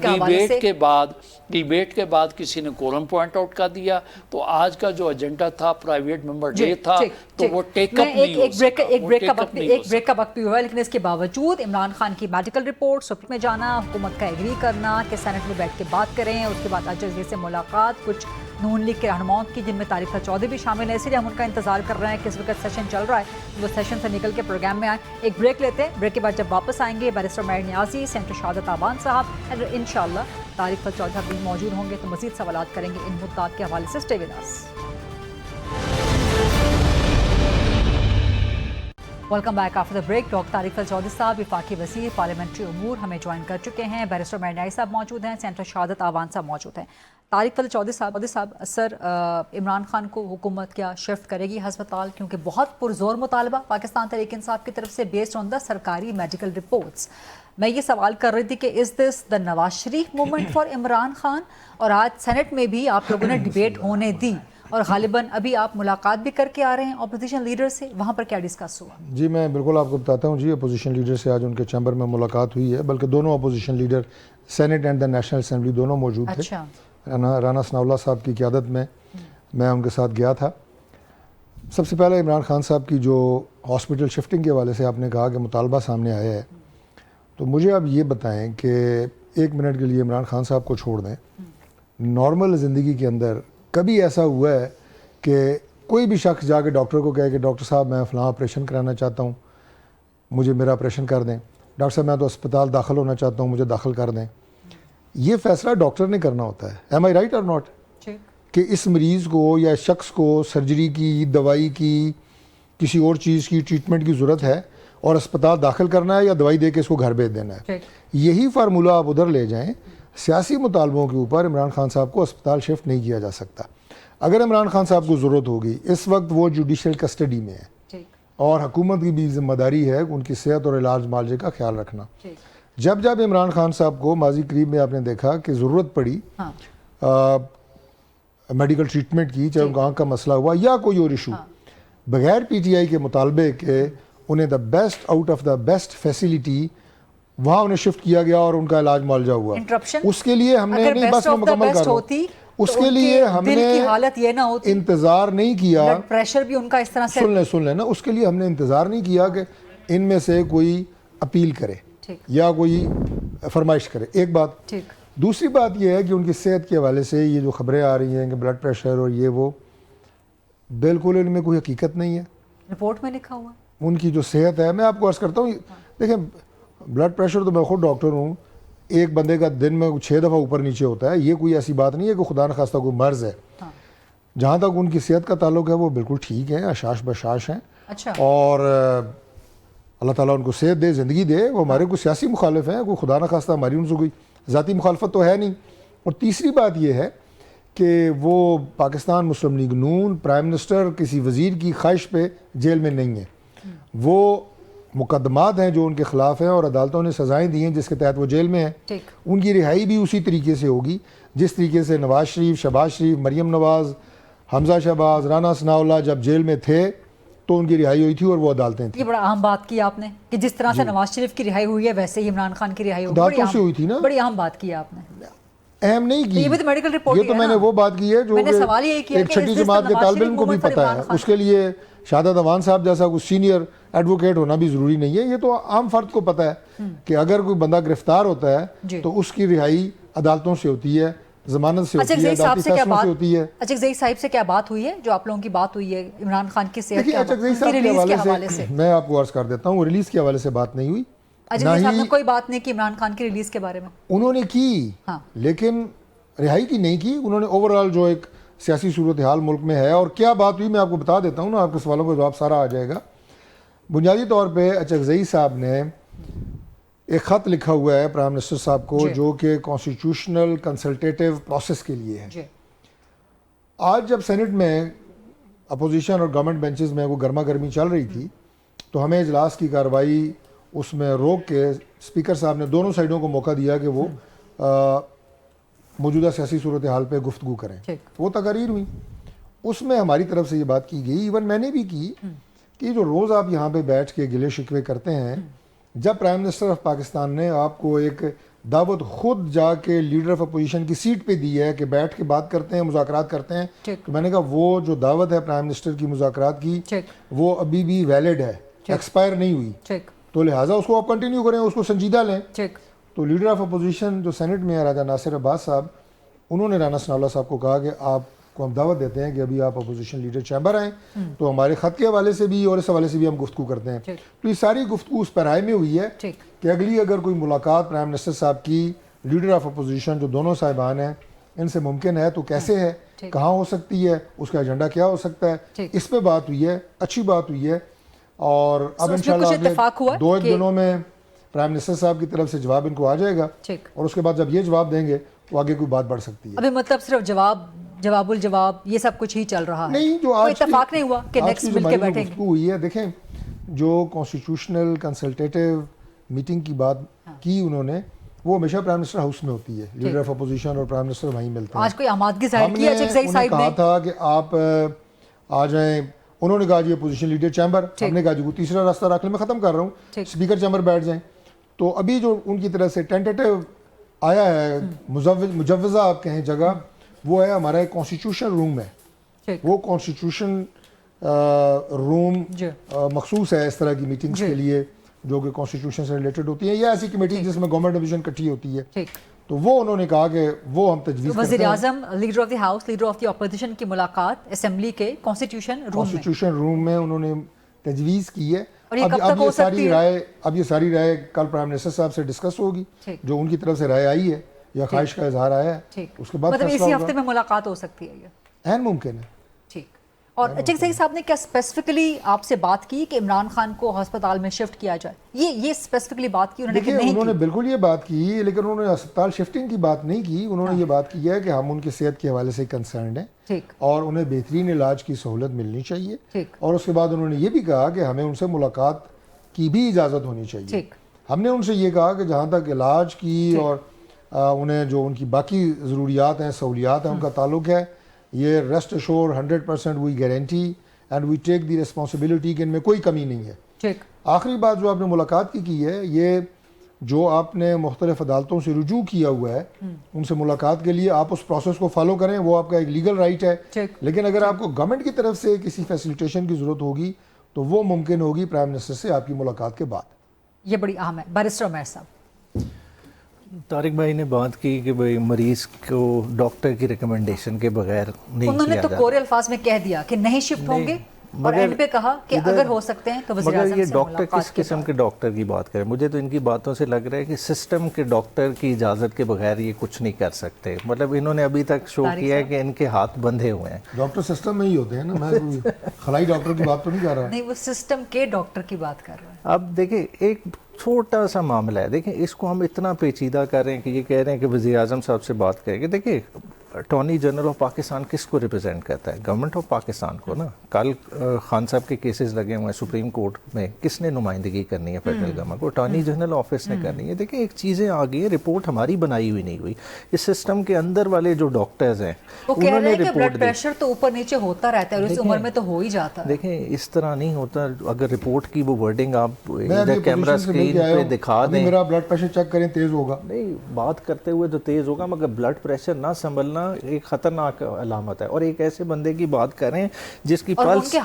डिबेट के बाद किसी ने कोरम पॉइंट आउट कर दिया तो आज का जो एजेंडा था प्राइवेट मेंबर डे था तो वो टेकअप नहीं हो सका। एक ब्रेक का वक्त भी हुआ, लेकिन इसके बावजूद इमरान खान की मेडिकल रिपोर्ट, सुप्रीम में जाना, हुकूमत का एग्री करना कि सेनेट में बैठ के बात करें, उसके बाद अजय से मुलाकात, कुछ नून लीग के रहनुमाओं की जिनमें तारिका चौधरी भी शामिल है, इसलिए हम उनका इंतजार कर रहे हैं कि इस वक्त सेशन चल रहा है, वो सेशन से निकल के प्रोग्राम में आए। एक ब्रेक लेते हैं, ब्रेक के बाद जब वापस आएंगे बैरिस्टर मेहर नियाजी, सेनेटर शहादत आबान साहब, इंशाअल्लाह طارق فضل چودھری صاحب بھی موجود ہوں گے تو مزید سوالات کریں گے ان مدعات کے حوالے سے. Stay with us. Welcome back after the break. Doctor Tariq Fazal Chaudhry صاحب وفاقی وزیر پارلیمنٹری امور ہمیں جوائن کر چکے ہیں. بیرسٹر مرنائی صاحب موجود ہیں. سینٹر شہادت آوان صاحب موجود ہیں. طارق فضل چودھری صاحب سر عمران خان کو حکومت کیا شفٹ کرے گی ہسپتال؟ کیونکہ بہت پرزور مطالبہ پاکستان تحریک انصاف کی طرف سے بیسڈ آن دا سرکاری میڈیکل رپورٹس. میں یہ سوال کر رہی تھی کہ از دس دا نواز شریف موومنٹ فار عمران خان؟ اور آج سینٹ میں بھی آپ لوگوں نے ڈیبیٹ ہونے دی اور غالباً ابھی آپ ملاقات بھی کر کے آ رہے ہیں اپوزیشن لیڈر سے. وہاں پر کیا ڈسکس ہوا؟ جی میں بالکل آپ کو بتاتا ہوں. جی اپوزیشن لیڈر سے آج ان کے چیمبر میں ملاقات ہوئی ہے، بلکہ دونوں opposition leader senate and the national assembly دونوں موجود تھے. اچھا. رانا ثناء اللہ صاحب کی قیادت میں ان کے ساتھ گیا تھا. سب سے پہلے عمران خان صاحب کی جو ہاسپٹل شفٹنگ کے حوالے سے آپ نے کہا کہ مطالبہ سامنے آیا ہے، تو مجھے آپ یہ بتائیں کہ ایک منٹ کے لیے عمران خان صاحب کو چھوڑ دیں. نارمل زندگی کے اندر کبھی ایسا ہوا ہے کہ کوئی بھی شخص جا کے ڈاکٹر کو کہے کہ ڈاکٹر صاحب میں فلاں آپریشن کرانا چاہتا ہوں، مجھے میرا آپریشن کر دیں. ڈاکٹر صاحب میں تو اسپتال داخل ہونا چاہتا ہوں، مجھے داخل کر دیں. یہ فیصلہ ڈاکٹر نے کرنا ہوتا ہے. ایم آئی رائٹ اور ناٹ؟ کہ اس مریض کو یا شخص کو سرجری کی، دوائی کی، کسی اور چیز کی ٹریٹمنٹ کی ضرورت ہے اور اسپتال داخل کرنا ہے یا دوائی دے کے اس کو گھر بھیج دینا ہے. یہی فارمولہ آپ ادھر لے جائیں. سیاسی مطالبوں کے اوپر عمران خان صاحب کو اسپتال شفٹ نہیں کیا جا سکتا. اگر عمران خان صاحب کو ضرورت ہوگی، اس وقت وہ جوڈیشل کسٹڈی میں ہے اور حکومت کی بھی ذمہ داری ہے ان کی صحت اور علاج معالجے کا خیال رکھنا. جب عمران خان صاحب کو ماضی قریب میں آپ نے دیکھا کہ ضرورت پڑی میڈیکل ٹریٹمنٹ کی، چاہے ان کا آنکھ کا مسئلہ ہوا یا کوئی اور ایشو، بغیر پی ٹی آئی کے مطالبے کے انہیں the best out of the best facility وہاں انہیں شفٹ کیا گیا اور ان کا علاج معالجہ ہوا. اس کے لیے ہم نے نہیں، بس میں مکمل کر رہا ہوں، اس کے لیے ہم نے انتظار نہیں کیا. پریشر بھی ان کا اس طرح سے سن لیں نا، اس کے لیے ہم نے انتظار نہیں کیا کہ ان میں سے کوئی اپیل کرے یا کوئی فرمائش کرے. ایک بات. دوسری بات یہ ہے کہ ان کی صحت کے حوالے سے یہ جو خبریں آ رہی ہیں کہ بلڈ پریشر اور یہ وہ، بالکل ان میں کوئی حقیقت نہیں ہے. رپورٹ میں لکھا ہوا ان کی جو صحت ہے، میں آپ کو عرض کرتا ہوں، دیکھیں بلڈ پریشر تو میں خود ڈاکٹر ہوں، ایک بندے کا دن میں 6 دفعہ اوپر نیچے ہوتا ہے. یہ کوئی ایسی بات نہیں ہے کہ خدا نخواستہ کوئی مرض ہے. جہاں تک ان کی صحت کا تعلق ہے وہ بالکل ٹھیک ہیں، اشاش بشاش ہیں. اور اللہ تعالیٰ ان کو صحت دے، زندگی دے. وہ ہمارے کوئی سیاسی مخالف ہیں، کوئی خدا نخواستہ ہماری ان سے کوئی ذاتی مخالفت تو ہے نہیں. اور تیسری بات یہ ہے کہ وہ پاکستان مسلم لیگ نون پرائم منسٹر کسی وزیر کی خواہش پہ جیل میں نہیں ہے. وہ مقدمات ہیں جو ان کے خلاف ہیں اور عدالتوں نے سزائیں دی ہیں جس کے تحت وہ جیل میں ہیں. ان کی رہائی بھی اسی طریقے سے ہوگی جس طریقے سے نواز شریف، شہباز شریف، مریم نواز، حمزہ شہباز، رانا ثناء اللہ جب جیل میں تھے تو ان کی رہائی ہوئی تھی اور وہ عدالتیں تھیں. یہ بڑا اہم بات کی آپ نے کہ جس طرح سے نواز شریف کی رہائی ہوئی ہے ویسے ہی عمران خان کی رہائی ہوئی. عدالتوں سے ہوئی تھی نا. بڑی اہم بات کی آپ نے. اہم نہیں کی، یہ بھی تو میڈیکل رپورٹ یہ تو میں نے وہ بات کی ہے جو ایک چھٹی جماعت کے طالب علم کو بھی پتہ ہے. اس کے لیے شہادت عوان صاحب جیسا کوئی سینئر ایڈوکیٹ ہونا بھی ضروری نہیں ہے. یہ تو عام فرد کو پتہ ہے کہ اگر کوئی بندہ گرفتار ہوتا ہے تو اس کی رہائی عدالتوں سے ہوتی ہے، ضمانت سے ہوتی ہے، عدالتی فیصلوں سے ہوتی ہے. اچکزئی صاحب سے کیا بات ہوئی ہے جو آپ لوگوں کی بات ہوئی ہے عمران خان کی صحت کے ریلیز کے حوالے سے؟ میں آپ کو عرض کر دیتا ہوں، ریلیز کے حوالے سے بات نہیں ہوئی. اچکزئی صاحب نے کوئی بات نہیں کی عمران خان کی ریلیز کے بارے میں؟ انہوں نے کی لیکن رہائی کی نہیں کی. انہوں نے اوورآل جو ایک سیاسی صورتحال ملک میں ہے اور کیا بات ہوئی میں آپ کو بتا دیتا ہوں نا، آپ کے سوالوں کا جواب سارا آ جائے گا. بنیادی طور پہ اچکزئی صاحب نے ایک خط لکھا ہوا ہے پرائم منسٹر صاحب کو جو کہ کانسٹیٹیوشنل کنسلٹیٹیو پروسیس کے لیے ہے. آج جب سینٹ میں اپوزیشن اور گورنمنٹ بینچز میں وہ گرما گرمی چل رہی تھی تو ہمیں اجلاس کی کارروائی اس میں روک کے اسپیکر صاحب نے دونوں سائڈوں کو موقع دیا کہ وہ موجودہ سیاسی صورتحال پہ گفتگو کریں. وہ تقاریر ہوئی، اس میں ہماری طرف سے یہ بات کی گئی، ایون میں نے بھی کی، کہ جو روز آپ یہاں پہ بیٹھ کے گلے شکوے کرتے ہیں، جب پرائم منسٹر آف پاکستان نے آپ کو ایک دعوت خود جا کے لیڈر آف اپوزیشن کی سیٹ پہ دی ہے کہ بیٹھ کے بات کرتے ہیں، مذاکرات کرتے ہیں، تو میں نے کہا وہ جو دعوت ہے پرائم منسٹر کی مذاکرات کی وہ ابھی بھی ویلڈ ہے، ایکسپائر نہیں ہوئی، تو لہٰذا اس کو آپ کنٹینیو کریں، اس کو سنجیدہ لیں. تو لیڈر آف اپوزیشن جو سینٹ میں ہے راجہ ناصر عباس صاحب، انہوں نے رانا ثناء اللہ صاحب کو کہا کہ آپ کو ہم دعوت دیتے ہیں کہ ابھی آپ اپوزیشن لیڈر چیمبر آئیں تو ہمارے خط کے حوالے سے بھی اور اس حوالے سے بھی ہم گفتگو کرتے ہیں. تو یہ ساری گفتگو اس پیرائے میں ہوئی ہے کہ اگلی اگر کوئی ملاقات پرائم منسٹر صاحب کی لیڈر آف اپوزیشن جو دونوں صاحبان ہیں ان سے ممکن ہے تو کیسے ہے, کہاں ہو سکتی ہے, اس کا ایجنڈا کیا ہو سکتا ہے, اس پہ بات ہوئی ہے, اچھی بات ہوئی ہے. اور اب انشاءاللہ 2 دنوں میں پرائم منسٹر صاحب کی طرف سے جواب ان کو آ جائے گا, اور اس کے بعد جب یہ جواب دیں گے تو آگے کوئی بات بڑھ سکتی ہے. ابھی مطلب صرف جواب الجواب یہ سب کچھ ہی چل رہا ہے, نہیں جو آج اتفاق نہیں ہوا کہ نیکسٹ مل کے بیٹھیں گے ہوئی ہے. دیکھیں جو کانسٹیٹیوشنل کنسلٹیٹیو میٹنگ کی بات کی انہوں نے, وہ ہمیشہ پرائم منسٹر ہاؤس میں ہوتی ہے, لیڈر آف اپوزیشن اور پرائم منسٹر وہیں ملتے ہیں. آج کوئی آمادگی ظاہر کی ہے چک صاحب نے, کہا تھا کہ آپ آ جائیں, انہوں نے کہا جی اپوزیشن لیڈر چیمبر, ہم نے کہا جی وہ تیسرا راستہ رکھ لیں, میں ختم کر رہا ہوں, اسپیکر چیمبر بیٹھ جائیں. تو ابھی جو ان کی طرف سے ٹینٹیٹیو آیا ہے, مجوزہ آپ کہیں جگہ, وہ ہے ہمارا ایک کانسٹیٹیوشن روم ہے. وہ کانسٹیٹیوشن روم مخصوص ہے اس طرح کی میٹنگز کے لیے جو کہ کانسٹیٹیوشن سے ریلیٹڈ ہوتی ہیں, یا ایسی کمیٹی جس میں گورنمنٹ ڈویژن اکٹھی ہوتی ہے. تو وہ انہوں نے کہا کہ وہ ہم تجویز کرتے ہیں. وزیر اعظم, leader of the house, leader of the opposition کی ملاقات اسمبلی کے کانسٹیٹیوشن روم میں انہوں نے تجویز کی ہے. اب یہ ساری رائے کل پرائم منسٹر صاحب سے ڈسکس ہوگی, جو ان کی طرف سے رائے آئی ہے یا خواہش کا اظہار آیا ہے, اس کے بعد مطلب اسی ہفتے میں ملاقات ہو سکتی ہے, یہ عین ممکن ہے. ٹھیک. اور چک صاحب نے کیا اسپیسیفکلی آپ سے بات کی کہ عمران خان کو ہسپتال میں شفٹ کیا جائے, یہ اسپیسیفکلی بات کی انہوں نے کہ نہیں کی؟ انہوں نے بالکل یہ بات کی, لیکن انہوں نے ہسپتال شفٹنگ کی بات نہیں کی. انہوں نے یہ بات کی ہے کہ ہم ان کی صحت کے حوالے سے کنسرنڈ ہیں اور انہیں بہترین علاج کی سہولت ملنی چاہیے. اور اس کے بعد انہوں نے یہ بھی کہا کہ ہمیں ان سے ملاقات کی بھی اجازت ہونی چاہیے. ہم نے ان سے یہ کہا کہ جہاں تک علاج کی اور انہیں جو ان کی باقی ضروریات ہیں, سہولیات ہیں, ان کا تعلق ہے, یہ rest assured 100% we guarantee and we take the responsibility کہ ان میں کوئی کمی نہیں ہے. آخری بات جو آپ نے ملاقات کی ہے, یہ جو آپ نے مختلف عدالتوں سے رجوع کیا ہوا ہے ان سے ملاقات کے لیے, آپ اس پروسیس کو فالو کریں, وہ آپ کا ایک لیگل رائٹ ہے. لیکن اگر آپ کو گورنمنٹ کی طرف سے کسی فیسیلیٹیشن کی ضرورت ہوگی تو وہ ممکن ہوگی پرائم منسٹر سے آپ کی ملاقات کے بعد. یہ بڑی اہم ہے. بیرسٹر عمیر صاحب, طارق بھائی نے بات کی کہ بھائی مریض کو ڈاکٹر کی ریکمنڈیشن کے بغیر نہیں انہوں نے تو کورے الفاظ میں کہہ دیا کہ نہیں شفٹ ہوں گے, اور اینڈ پہ کہا کہ اگر ہو سکتے ہیں تو وزیر اعظم سے مگر یہ ڈاکٹر کس قسم کے ڈاکٹر کی بات کریں؟ مجھے تو ان کی باتوں سے لگ رہا ہے کہ سسٹم کے ڈاکٹر کی اجازت کے بغیر یہ کچھ نہیں کر سکتے. مطلب انہوں نے ابھی تک شو کیا ہے کہ ان کے ہاتھ بندھے ہوئے ہیں. ڈاکٹر سسٹم میں ہی ہوتے ہیں نا, میں خلائی ڈاکٹر کی بات تو نہیں کر رہا. نہیں, وہ سسٹم کے ڈاکٹر کی بات کر رہا ہے. اب دیکھیں ایک چھوٹا سا معاملہ ہے, دیکھیں اس کو ہم اتنا پیچیدہ کر رہے ہیں کہ یہ کہہ رہے ہیں کہ وزیر اعظم صاحب سے بات کریں گے. دیکھیں اٹارنی جنرل آف پاکستان کس کو ریپرزینٹ کرتا ہے؟ گورنمنٹ آف پاکستان کو نا. کل خان صاحب کے کیسز لگے ہوئے ہیں سپریم کورٹ میں, کس نے نمائندگی کرنی ہے فیڈرل گورنمنٹ کو؟ اٹارنی جنرل آفس نے کرنی ہے. دیکھیں ایک چیزیں آ گئی ہیں, رپورٹ ہماری بنائی ہوئی نہیں ہوئی, اس سسٹم کے اندر والے جو ڈاکٹرز ہیں انہوں نے رپورٹ بلڈ پریشر تو اوپر نیچے ہوتا رہتا ہے اور اس عمر میں تو ہو ہی جاتا ہے. دیکھیں اس طرح نہیں ہوتا. اگر رپورٹ کی وہ ورڈنگ آپ کیمرہ اسکرین پہ دکھا دیں, میرا بلڈ پریشر چیک کریں, تیز ہوگا. نہیں, بات کرتے ہوئے تو تیز ہوگا, مگر بلڈ پریشر نہ سنبھلنا ایک خطرناک علامت ہے. اور ایک ایسے بندے کی بات کریں جس کی پلس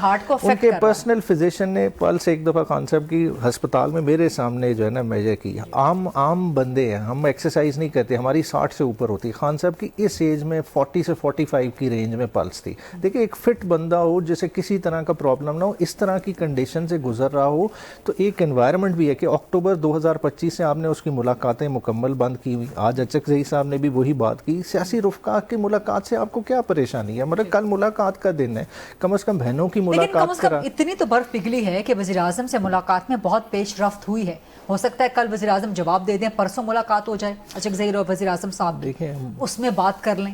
ان کے پرسنل فزیشین نے پلس ایک دفعہ خان صاحب کی ہسپتال میں میرے سامنے جو ہے نا میجر کی. عام بندے ہیں, ہم ایکسرسائز نہیں کرتے, ہماری 60 سے اوپر ہوتی. خان صاحب کی اس ایج میں 40 سے 45 کی رینج میں پلس تھی. دیکھیں ایک فٹ بندہ ہو جسے کسی طرح کا پرابلم نہ ہو, اس طرح کی کنڈیشن سے گزر رہا ہو, تو ایک انوائرمنٹ بھی ہے کہ اکتوبر 2025 سے آپ نے اس کی ملاقاتیں مکمل بند کی ہوئی. آج اچک زئی صاحب نے بھی وہی بات کی, سیاسی رفقا کی ملاقات سے آپ کو کیا پریشانی ہے؟ مطلب کل ملاقات کا دن ہے, کم از کم بہنوں کی ملاقات کرا. اتنی تو برف پگھلی ہے کہ وزیر اعظم سے ملاقات میں بہت پیش رفت ہوئی ہے. ہو سکتا ہے کل وزیر اعظم جواب دے دیں, پرسوں ملاقات ہو جائے اچک زئی اور وزیر اعظم صاحب, دیکھیں اس میں بات کر لیں,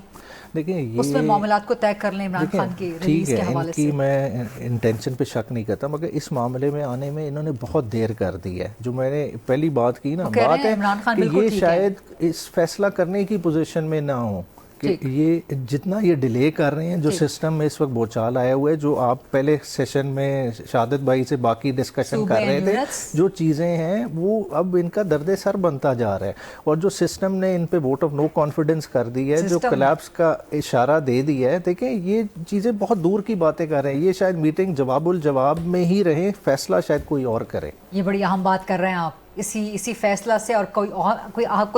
دیکھیں اس میں معاملات کو طے کر لیں عمران خان کی ریلیز کے حوالے سے. میں انٹینشن پہ شک نہیں کرتا, مگر اس معاملے میں آنے میں انہوں نے بہت دیر کر دی ہے. جو میں نے پہلی بات کی نا, بات ہے کہ یہ شاید اس فیصلہ کرنے کی پوزیشن میں نہ ہوں کہ یہ جتنا یہ ڈیلے کر رہے ہیں. جو سسٹم میں اس وقت بوچال آیا ہوا ہے, جو آپ پہلے سیشن میں شہادت بھائی سے باقی ڈسکشن کر رہے تھے, جو چیزیں ہیں وہ اب ان کا درد سر بنتا جا رہا ہے. اور جو سسٹم نے ان پہ ووٹ آف نو کانفیڈنس کر دی ہے, جو کلیپس کا اشارہ دے دیا ہے, دیکھیں یہ چیزیں بہت دور کی باتیں کر رہے ہیں. یہ شاید میٹنگ جواب الجواب میں ہی رہے, فیصلہ شاید کوئی اور کرے. یہ بڑی اہم بات کر رہے ہیں آپ, اسی فیصلہ سے, اور کوئی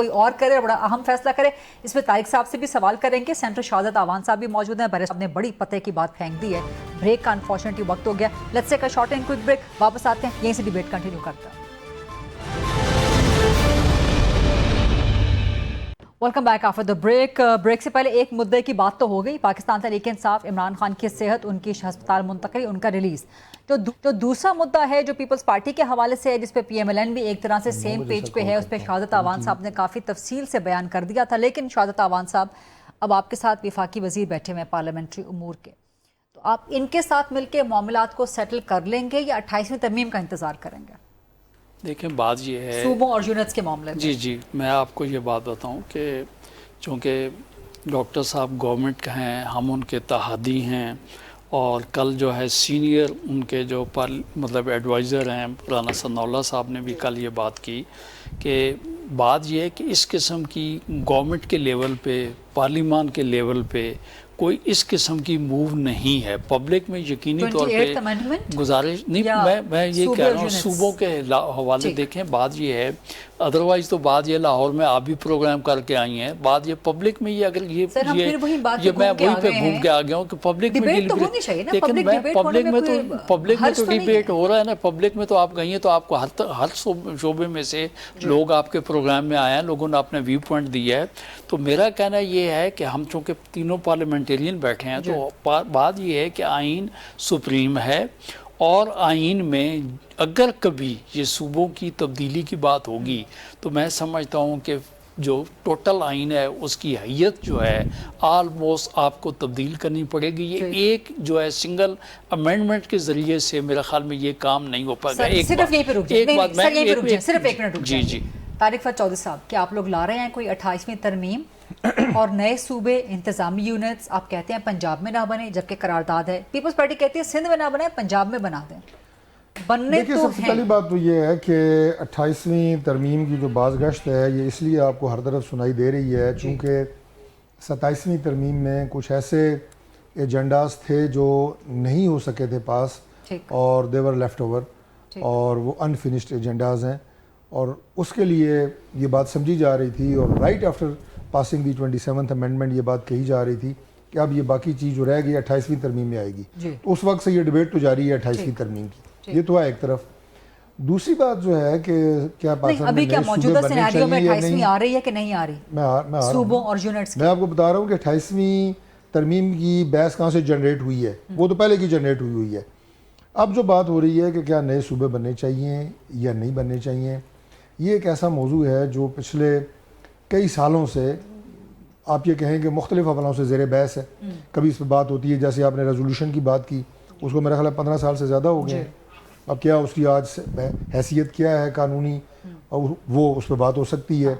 اور کرے, بڑا اہم فیصلہ کرے. اس میں طارق صاحب سے بھی سوال کریں گے. سینٹر شہادت آوان صاحب بھی موجود ہیں. بھرے صاحب نے بڑی پتے کی بات پھینک دی ہے. بریک کا انفارچونیٹلی وقت ہو گیا. Let's take a short and quick break, واپس آتے ہیں, یہیں سے ڈیبیٹ کنٹینیو کرتا ہے. Welcome back after the break से पहले एक मुद्दे की बात तो हो गई, पाकिस्तान तहरीक इंसाफ, इमरान खान की सेहत, उनकी अस्पताल मुंतकली, उनका रिलीज। तो दूसरा मुद्दा है जो पीपल्स पार्टी के हवाले से है, जिस पे PMLN भी एक तरह से सेम पेज पे है। उस पर शहादत अवान साहब ने काफ़ी तफसील से बयान कर दिया था, लेकिन शहादत अवान साहब अब आपके साथ वफाकी वजीर बैठे हुए हैं पार्लियामेंट्री उमूर के, तो आप इनके साथ मिलकर मामलात को सेटल कर लेंगे या 28वीं तरमीम का इंतज़ार करेंगे? देखें, बात ये है सूबों और यूनिट्स के मामले में। जी मैं आपको ये बात बताऊं कि चूँकि डॉक्टर साहब गवर्नमेंट के हैं, हम उनके तहादी हैं, और कल जो है सीनियर उनके जो मतलब एडवाइज़र हैं राना सनाउल्लाह साहब ने भी कल ये बात की कि बात ये है कि इस किस्म की गवर्नमेंट के लेवल पे, पार्लियामान के लेवल पे कोई इस किस्म की मूव नहीं है। पब्लिक में यकीनी तौर पे गुजारिश नहीं, मैं ये कह रहा हूँ सूबों के हवाले देखें। बात ये है, अदरवाइज तो बात ये लाहौर में आप भी प्रोग्राम करके आई हैं, बात ये पब्लिक में ये अगर ये मैं वहीं पे घूम के आ गया हूँ कि पब्लिक में लेकिन मैं पब्लिक में तो डिबेट हो रहा है ना। पब्लिक में तो आप गई हैं तो आपको हर शोबे में से लोग आपके प्रोग्राम में आए हैं, लोगों ने अपने व्यू पॉइंट दिया है। तो मेरा कहना ये है कि हम चूँकि तीनों पार्लियामेंटेरियन बैठे हैं, तो बात ये है कि आइन सुप्रीम है, और आइन में अगर कभी ये सूबों की तब्दीली की बात होगी तो मैं समझता हूँ कि जो टोटल आइन है उसकी हैयत जो है ऑलमोस्ट आपको तब्दील करनी पड़ेगी। ये एक जो है सिंगल अमेंडमेंट के ज़रिए से मेरे ख्याल में ये काम नहीं हो पाएगा। जी तारिक फत चौधरी साहब, क्या आप लोग ला रहे हैं कोई 28वीं तरमीम और नए सूबे इंतजामी यूनिट्स? आप कहते हैं पंजाब में ना बने, जबकि करारदाद है पीपल्स पार्टी कहती है सिंध में ना बने, पंजाब में बना दें। बनने तो सबसे पहली बात तो ये है कि 28वीं तरमीम की जो बाज़गश्त है ये इसलिए आपको हर तरफ सुनाई दे रही है चूँकि 27वीं तरमीम में कुछ ऐसे एजेंडास थे जो नहीं हो सके थे पास, और देवर लेफ्ट ओवर, और वो अनफिनिश्ड एजेंडाज हैं, और उसके लिए ये बात समझी जा रही थी, और राइट आफ्टर पासिंग दी 27th अमेंडमेंट ये बात कही जा रही थी कि अब ये बाकी चीज़ जो रह गई 28वीं तरमीम में आएगी। तो उस वक्त से ये डिबेट तो जारी है 28वीं तरमीम की, ये तो है एक तरफ। दूसरी बात जो है कि क्या पाकिस्तान में नए सूबे बनने चाहिए या नहीं आ रही है कि नहीं आ रही? मैं सूबों और यूनिट्स मैं आपको बता रहा हूँ कि 28वीं तरमीम की बहस कहाँ से जनरेट हुई है, वो तो पहले की जनरेट हुई है। अब जो बात हो रही है कि क्या नए सूबे बनने चाहिए या नहीं बनने चाहिए, ये एक ऐसा मौजू है जो पिछले कई सालों से आप ये कहें कि मुख्तलिफ हवालों से ज़ेर बहस है। कभी इस पर बात होती है, जैसे आपने रेजोल्यूशन की बात की, उसको मेरा ख्याल है 15 साल से ज़्यादा हो गए हैं। अब क्या उसकी आज हैसियत क्या है कानूनी, और वो उस पर बात हो सकती है।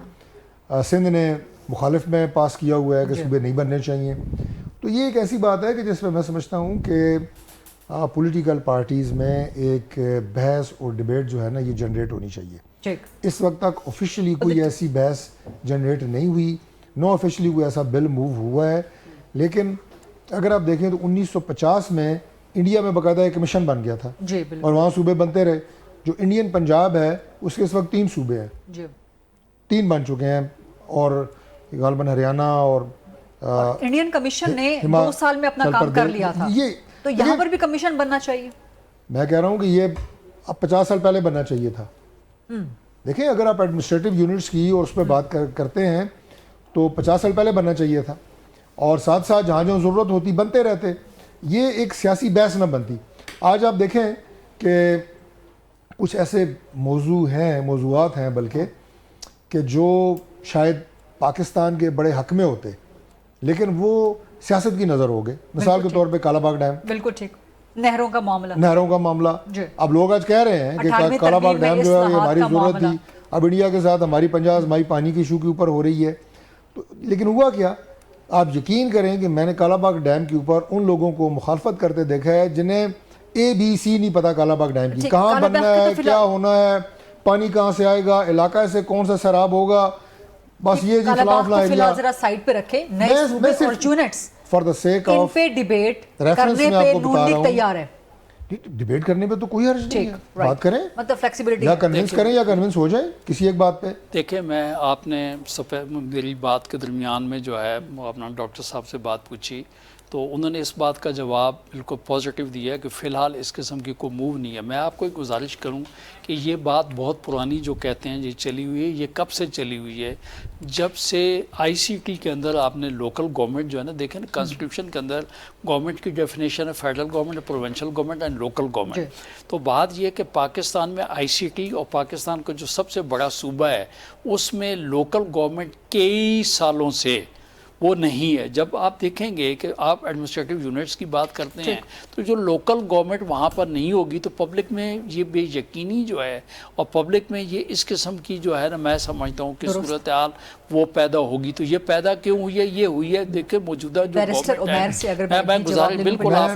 सिंध ने मुखालिफ में पास किया हुआ है कि सूबे नहीं बनने चाहिए। तो ये एक ऐसी बात है कि जिस पर मैं समझता हूँ कि पॉलिटिकल पार्टीज़ में एक बहस और डिबेट जो है ना ये जनरेट होनी चाहिए। इस वक्त तक ऑफिशियली कोई ऐसी बहस जनरेट नहीं हुई, नो ऑफिशियली कोई ऐसा बिल मूव हुआ है। लेकिन अगर आप देखें तो 1950 में इंडिया में बाकायदा एक कमीशन बन गया था और वहाँ सूबे बनते रहे। जो इंडियन पंजाब है उसके इस वक्त 3 सूबे हैं, 3 बन चुके हैं, और गालबन हरियाणा और इंडियन कमीशन ने 2 साल में अपना काम कर लिया था। तो यहाँ पर भी कमीशन बनना चाहिए। मैं कह रहा हूँ कि ये अब 50 साल पहले बनना चाहिए था। देखें, अगर आप एडमिनिस्ट्रेटिव यूनिट्स की और उस पर बात करते हैं तो 50 साल पहले बनना चाहिए था, और साथ साथ जहाँ जहाँ ज़रूरत होती बनते रहते, ये एक सियासी बहस न बनती। आज आप देखें कि कुछ ऐसे मौजूआत हैं बल्कि कि जो शायद पाकिस्तान के बड़े हक में होते, लेकिन वो सियासत की नज़र हो गए। मिसाल के तौर पे कालाबाग डैम, बिल्कुल ठीक, नहरों का मामला। अब लोग आज कह रहे हैं कि कालाबाग डैम जो है हमारी ज़रूरत थी, अब इंडिया के साथ हमारी 50 हमारी पानी की इशू के ऊपर हो रही है। तो लेकिन हुआ क्या, आप यकीन करें कि मैंने कालाबाग डैम के ऊपर उन लोगों को मुखालफत करते देखा है जिन्हें ABC नहीं पता कालाबाग डैम की, कहाँ बनना है, क्या होना है, पानी कहाँ से आएगा, इलाका से कौन सा सैराब होगा, बस ये जी फलाफला एरिया जरा साइड पे रखे। नए सूबे और units for the sake of पे डिबेट करने पे नून लीग तैयार है। डिबेट करने पे तो कोई हर्ज नहीं है, बात करें, मतलब फ्लेक्सिबिलिटी, या कन्विंस करें या कन्विंस हो जाए किसी एक बात पे। देखिए, मैं आपने मेरी बात के दरमियान में जो है अपना डॉक्टर साहब से बात पूछी, تو انہوں نے اس بات کا جواب بالکل پازیٹیو دیا ہے کہ فی الحال اس قسم کی کوئی موو نہیں ہے. میں آپ کو ایک گزارش کروں کہ یہ بات بہت پرانی جو کہتے ہیں یہ چلی ہوئی ہے. یہ کب سے چلی ہوئی ہے؟ جب سے آئی سی ٹی کے اندر آپ نے لوکل گورنمنٹ جو ہے نا دیکھیں نا کانسٹیٹیوشن کے اندر گورنمنٹ کی ڈیفینیشن ہے federal government, provincial government and local government. تو بات یہ ہے کہ پاکستان میں آئی سی ٹی اور پاکستان کا جو سب سے بڑا صوبہ ہے اس میں لوکل گورنمنٹ کئی سالوں سے وہ نہیں ہے. جب آپ دیکھیں گے کہ آپ ایڈمنسٹریٹو یونٹس کی بات کرتے ہیں تو جو لوکل گورنمنٹ وہاں پر نہیں ہوگی تو پبلک میں یہ بے یقینی جو ہے اور پبلک میں یہ اس قسم کی جو ہے نا میں سمجھتا ہوں کہ صورتحال وہ پیدا ہوگی. تو یہ پیدا کیوں ہوئی ہے؟ یہ ہوئی ہے دیکھیں موجودہ جو گورنمنٹ ہے. میں گزارش بالکل آپ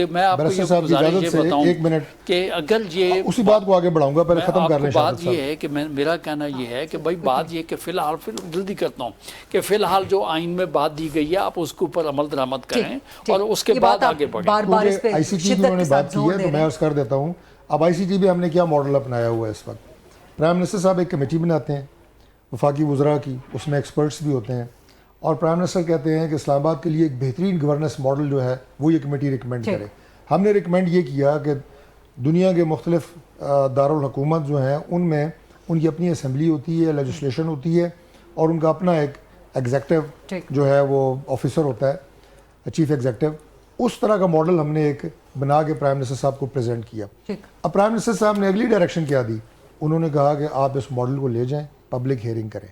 میں آپ کو یہ گزارش یہ بتاؤں کہ اگر یہ اسی بات کو آگے بڑھاؤں گا, پہلے ختم کر لیں. بات یہ ہے کہ میرا کہنا یہ ہے کہ بھائی بات یہ کہ فی الحال جلدی کرتا ہوں کہ فی الحال جو آئین میں بات دی گئی ہے آپ اس کے اوپر عمل درآمد کریں اور اس کے بعد آگے بڑھیں. آئی سی ٹی کی انہوں نے بات کی ہے تو میں عرض کر دیتا ہوں. اب آئی سی ٹی بھی ہم نے کیا ماڈل اپنایا ہوا ہے اس وقت. پرائم منسٹر صاحب ایک کمیٹی بناتے ہیں وفاقی وزراء کی, اس میں ایکسپرٹس بھی ہوتے ہیں اور پرائم منسٹر کہتے ہیں کہ اسلام آباد کے لیے ایک بہترین گورننس ماڈل جو ہے وہ یہ کمیٹی ریکمینڈ کرے. ہم نے ریکمینڈ یہ کیا کہ دنیا کے مختلف دارالحکومت جو ہیں ان میں ان کی اپنی اسمبلی ہوتی ہے, لیجسلیشن ہوتی ہے اور ان کا اپنا ایک ایگزیکٹو جو ہے وہ آفیسر ہوتا ہے, چیف ایگزیکٹو. اس طرح کا ماڈل ہم نے ایک بنا کے پرائم منسٹر صاحب کو پریزنٹ کیا. اب پرائم منسٹر صاحب نے اگلی ڈائریکشن کیا دی, انہوں نے کہا کہ آپ اس ماڈل کو لے جائیں, پبلک ہیئرنگ کریں.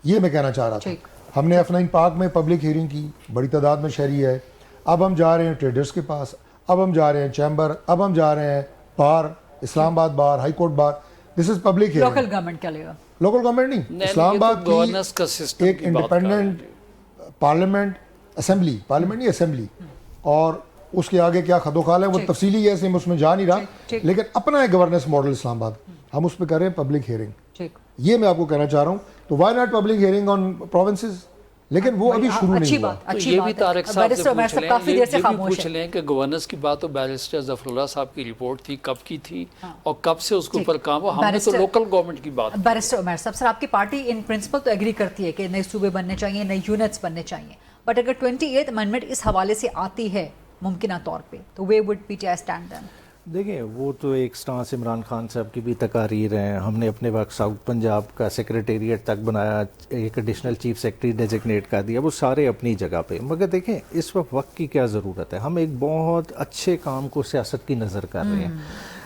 یہ میں کہنا چاہ رہا تھا. ہم نے F9 پارک میں پبلک ہیئرنگ کی, بڑی تعداد میں شہری ہے. اب ہم جا رہے ہیں ٹریڈرز کے پاس, اب ہم جا رہے ہیں چیمبر, اب ہم جا رہے ہیں bar, Islamabad bar, high court bar. This is public hearing. Local government کیا لے گا؟ لوکل گورنمنٹ نہیں, اسلام آباد کی ایک انڈیپینڈنٹ پارلیمنٹ اسمبلی, پارلیمنٹ نہیں اسمبلی, اور اس کے آگے کیا خد و خال ہے وہ تفصیلی ہے اس میں اس میں جا نہیں رہا, لیکن اپنا ایک گورننس ماڈل اسلام آباد ہم اس پہ کر رہے ہیں پبلک ہیئرنگ. یہ میں آپ کو کہنا چاہ رہا ہوں. تو why not public hearing on provinces, لیکن وہ ابھی شروع نہیں ہوا. یہ بھی طارق صاحب سے پوچھ لیں کہ گورننس کی بات تو بیرسٹر ظفر اللہ صاحب کی رپورٹ تھی, کب کی تھی اور کب سے اس کے اوپر کام ہوا؟ ہم نے تو لوکل گورنمنٹ کی بات. بیرسٹر عمیر صاحب, سر آپ کی پارٹی ان پرنسپل تو ایگری کرتی ہے کہ نئے صوبے بننے چاہیے, نئے یونٹس بننے چاہیے, بٹ اگر 28th امینڈمنٹ اس حوالے سے آتی ہے ممکنہ طور پہ تو we would be to stand then? دیکھیں وہ تو ایک سٹانس عمران خان صاحب کی بھی تقاریر ہیں. ہم نے اپنے وقت ساؤتھ پنجاب کا سیکریٹریٹ تک بنایا, ایک ایڈیشنل چیف سیکرٹری ڈیزگنیٹ کر دیا, وہ سارے اپنی جگہ پہ. مگر دیکھیں اس وقت کی کیا ضرورت ہے, ہم ایک بہت اچھے کام کو سیاست کی نظر کر رہے ہیں.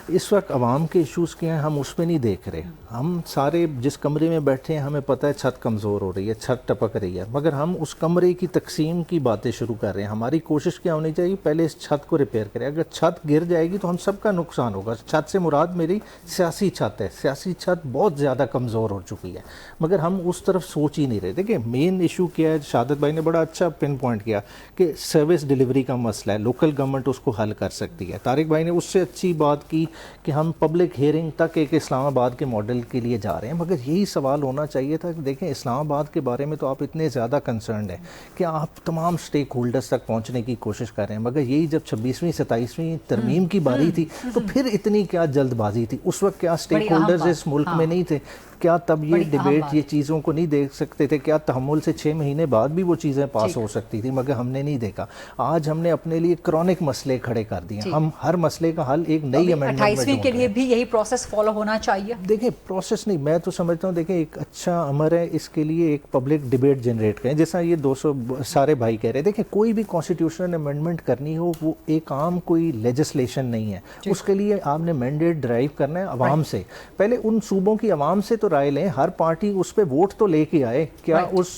اس وقت عوام کے ایشوز کیا ہیں ہم اس پہ نہیں دیکھ رہے. ہم سارے جس کمرے میں بیٹھے ہیں ہمیں پتہ ہے چھت کمزور ہو رہی ہے, چھت ٹپک رہی ہے, مگر ہم اس کمرے کی تقسیم کی باتیں شروع کر رہے ہیں. ہماری کوشش کیا ہونی چاہیے, پہلے اس چھت کو ریپیئر کریں. اگر چھت گر جائے گی تو ہم سب کا نقصان ہوگا. چھت سے مراد میری سیاسی چھت ہے, سیاسی چھت بہت زیادہ کمزور ہو چکی ہے, مگر ہم اس طرف سوچ ہی نہیں رہے. دیکھیں مین ایشو کیا ہے, شہادت بھائی نے بڑا اچھا پن پوائنٹ کیا کہ سروس ڈیلیوری کا مسئلہ ہے, لوکل گورنمنٹ اس کو حل کر سکتی ہے. طارق بھائی نے اس سے اچھی بات کی کہ ہم پبلک ہیئرنگ تک ایک اسلام آباد کے ماڈل کے لیے جا رہے ہیں. مگر یہی سوال ہونا چاہیے تھا کہ دیکھیں اسلام آباد کے بارے میں تو آپ اتنے زیادہ کنسرنڈ ہیں کہ آپ تمام سٹیک ہولڈرز تک پہنچنے کی کوشش کر رہے ہیں, مگر یہی جب 26ویں 27ویں ترمیم کی باری تھی تو پھر اتنی کیا جلد بازی تھی؟ اس وقت کیا سٹیک ہولڈرز اس ملک میں نہیں تھے؟ کیا تب یہ ڈیبیٹ یہ چیزوں کو نہیں دیکھ سکتے تھے؟ کیا تحمل سے 6 مہینے بعد بھی وہ چیزیں پاس ہو سکتی تھی؟ مگر ہم نے نہیں دیکھا. آج ہم نے اپنے لیے کرونک مسئلے کھڑے کر دیے. ہم ہر مسئلے کا حل ایک نئی امینڈمنٹ میں 28ویں کے لیے بھی یہی پروسیس فالو ہونا چاہیے. دیکھیں پروسیس نہیں, میں تو سمجھتا ہوں دیکھیں ایک اچھا امر ہے, اس کے لیے ایک پبلک ڈیبیٹ جنریٹ کریں, جیسا یہ 200 سارے بھائی کہہ رہے ہیں. دیکھیں کوئی بھی کانسٹیٹیوشنل امینڈمنٹ کرنی ہو وہ ایک عام کوئی لیجسلیشن نہیں ہے. اس کے لیے آپ نے مینڈیٹ ڈرائیو کرنا ہے عوام سے. پہلے ان صوبوں کی عوام سے تو رائے لیں, ہر پارٹی اس پہ ووٹ تو لے کے آئے. کیا اس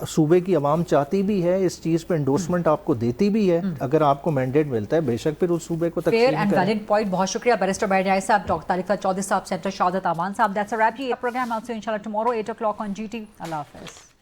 صوبے کی عوام چاہتی بھی ہے, اس چیز پہ انڈورسمنٹ آپ کو دیتی بھی ہے؟ اگر آپ کو مینڈیٹ ملتا ہے بے شک پھر اس صوبے کو تقسیم کریں. بہت شکریہ بیرسٹر بیرجائے صاحب, ڈاکٹر طارق چودھری صاحب, سینٹر شہادت امان صاحب. That's a wrap. یہ پروگرام آپ سے انشاءاللہ ٹمارو 8 o'clock on GT. اللہ حافظ.